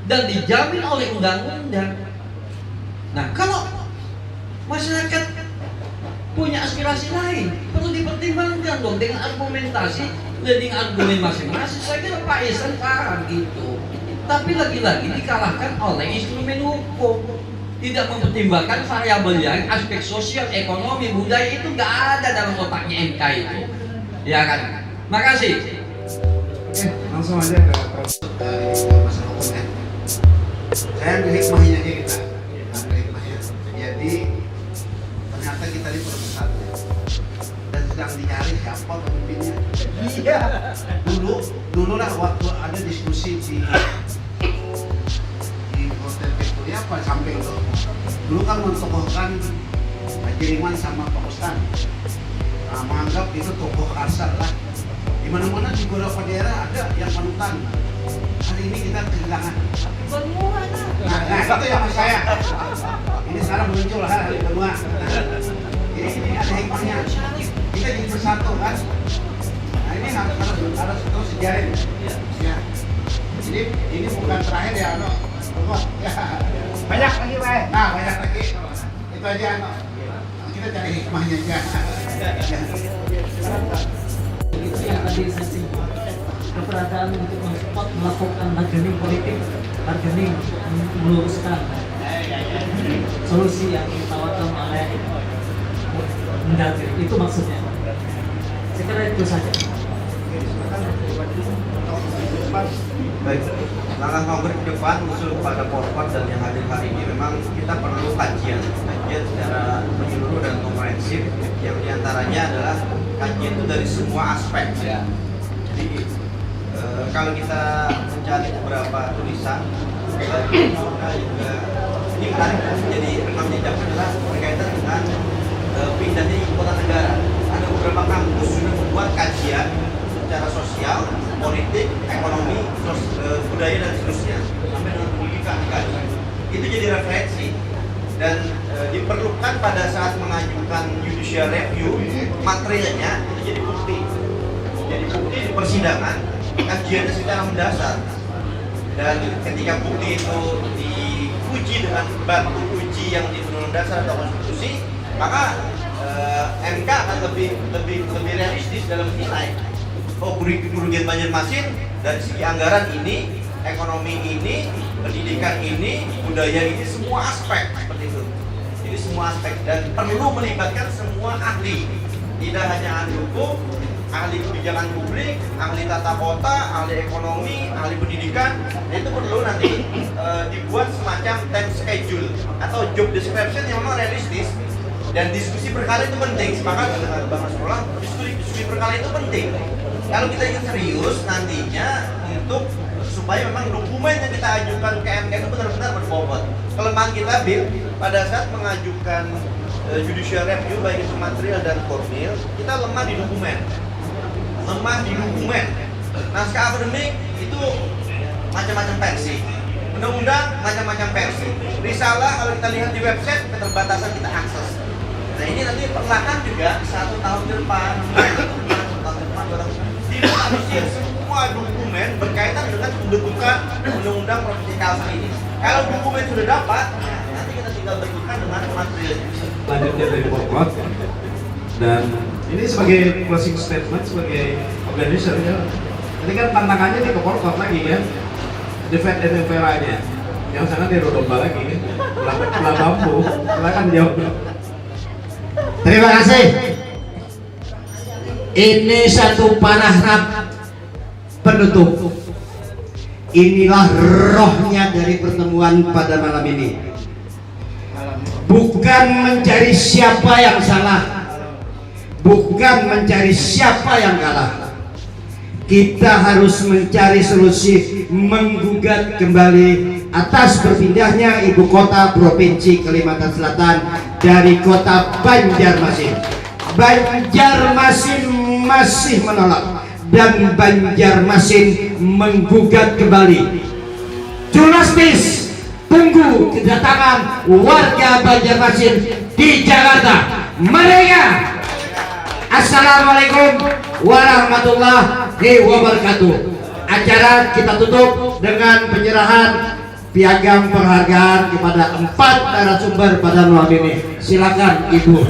[SPEAKER 5] dan dijamin oleh undang-undang. Nah, kalau masyarakat punya aspirasi lain, perlu dipertimbangkan dong dengan argumentasi, dengan argumen masing-masing. Saya kira Pak Ihsan paham gitu. Tapi lagi-lagi dikalahkan oleh instrumen hukum. Tidak mempertimbangkan variabel yang aspek sosial, ekonomi, budaya itu nggak ada dalam otaknya MK itu. Ya kan? Makasih.
[SPEAKER 3] Oke, langsung aja ke masalah hukumnya. Saya ambil hikmahnya aja kita. Ambil hikmahnya. Jadi ternyata kita ini perbesarnya dan sedang dicari siapa pemimpinnya. Iya. Dulu lah waktu ada diskusi di hotel Victoria apa samping itu. Dulu kan mentokohkan Haji Ridwan sama Pak Ustadz. Nah, menganggap itu tokoh kasar lah. Di mana-mana di beberapa daerah ada yang panutan. Hari ini kita kehilangan. Nah, itu yang maksud saya. Ini sekarang muncul hari kedua. Ini ada hikmahnya. Kita jadi bersatu kan. Nah, ini harus terus sejarin. Ya. Ini bukan terakhir ya, no. Ya. Banyak lagi, Pak. Nah, banyak lagi. Itu aja, no. Kita cari hikmahnya aja.
[SPEAKER 4] Itu yang tadi saya singgung, keberadaan untuk mensupport melakukan bargaining politik, bargaining meluruskan solusi yang ditawarkan oleh Mendagri, itu maksudnya. Saya kira itu saja.
[SPEAKER 9] Baik, langkah konkret ke depan usul kepada Porpot dan yang hadir hari ini memang kita perlu kajian secara menyeluruh dan komprehensif, yang diantaranya adalah kajian itu dari semua aspek ya. Jadi kalau kita mencari beberapa tulisan juga ini menarik, jadi rekam jejak adalah berkaitan dengan pindahnya ibu kota negara. Ada beberapa kampus sudah membuat kajian secara sosial, politik, ekonomi, budaya dan seterusnya sampai dengan pendidikan dikaji. Itu jadi refleksi dan diperlukan pada saat mengajukan judicial review, materialnya itu jadi bukti. Jadi bukti di persidangan, kajiannya secara mendasar. Dan ketika bukti itu diuji dengan batu uji yang di Undang-Undang Dasar atau Konstitusi, maka MK akan lebih realistis dalam menilai. Oh, kerugian Banjarmasin dari segi anggaran ini, ekonomi ini, pendidikan ini, budaya ini, semua aspek seperti itu. Jadi semua aspek dan perlu melibatkan semua ahli, tidak hanya ahli hukum, ahli kebijakan publik, ahli tata kota, ahli ekonomi, ahli pendidikan. Itu perlu nanti dibuat semacam time schedule atau job description yang memang realistis. Dan diskusi berkala itu penting. Sepakat dengan Bang Nasrullah, diskusi berkala itu penting. Kalau kita ingin serius nantinya untuk supaya memang dokumen yang kita ajukan ke MK itu benar-benar berbobot. Kelemahan kita pada saat mengajukan judicial review baik itu material dan formil, kita lemah di dokumen. Naskah akademik itu macam-macam versi. Undang-undang macam-macam versi. Risalah kalau kita lihat di website keterbatasan kita akses. Nah ini nanti perlahan juga 1 tahun ke depan, 2 tahun dianalisis semua dokumen berkaitan dengan pembentukan undang-undang Provinsi Kalsel ini. Kalau dokumen sudah dapat, nanti kita tinggal bentukkan dengan material.
[SPEAKER 3] Lanjutnya dari pokok dan ini sebagai closing statement sebagai organizer ya. Ini kan tantangannya di pokok lagi ya. Defend and Vera-nya yang sangat dirodobal lagi ya. Belah bambu. Silakan jawab.
[SPEAKER 8] Terima kasih. Ini satu paragraf penutup. Inilah rohnya dari pertemuan pada malam ini. Bukan mencari siapa yang salah, bukan mencari siapa yang kalah. Kita harus mencari solusi menggugat kembali atas berpindahnya ibu kota Provinsi Kalimantan Selatan dari kota Banjarmasin. Banjarmasin masih menolak dan Banjarmasin menggugat kembali. Julastis tunggu kedatangan warga Banjarmasin di Jakarta. Mereka. Assalamualaikum warahmatullahi wabarakatuh. Acara kita tutup dengan penyerahan piagam penghargaan kepada 4 narasumber pada malam ini. Silakan Ibu.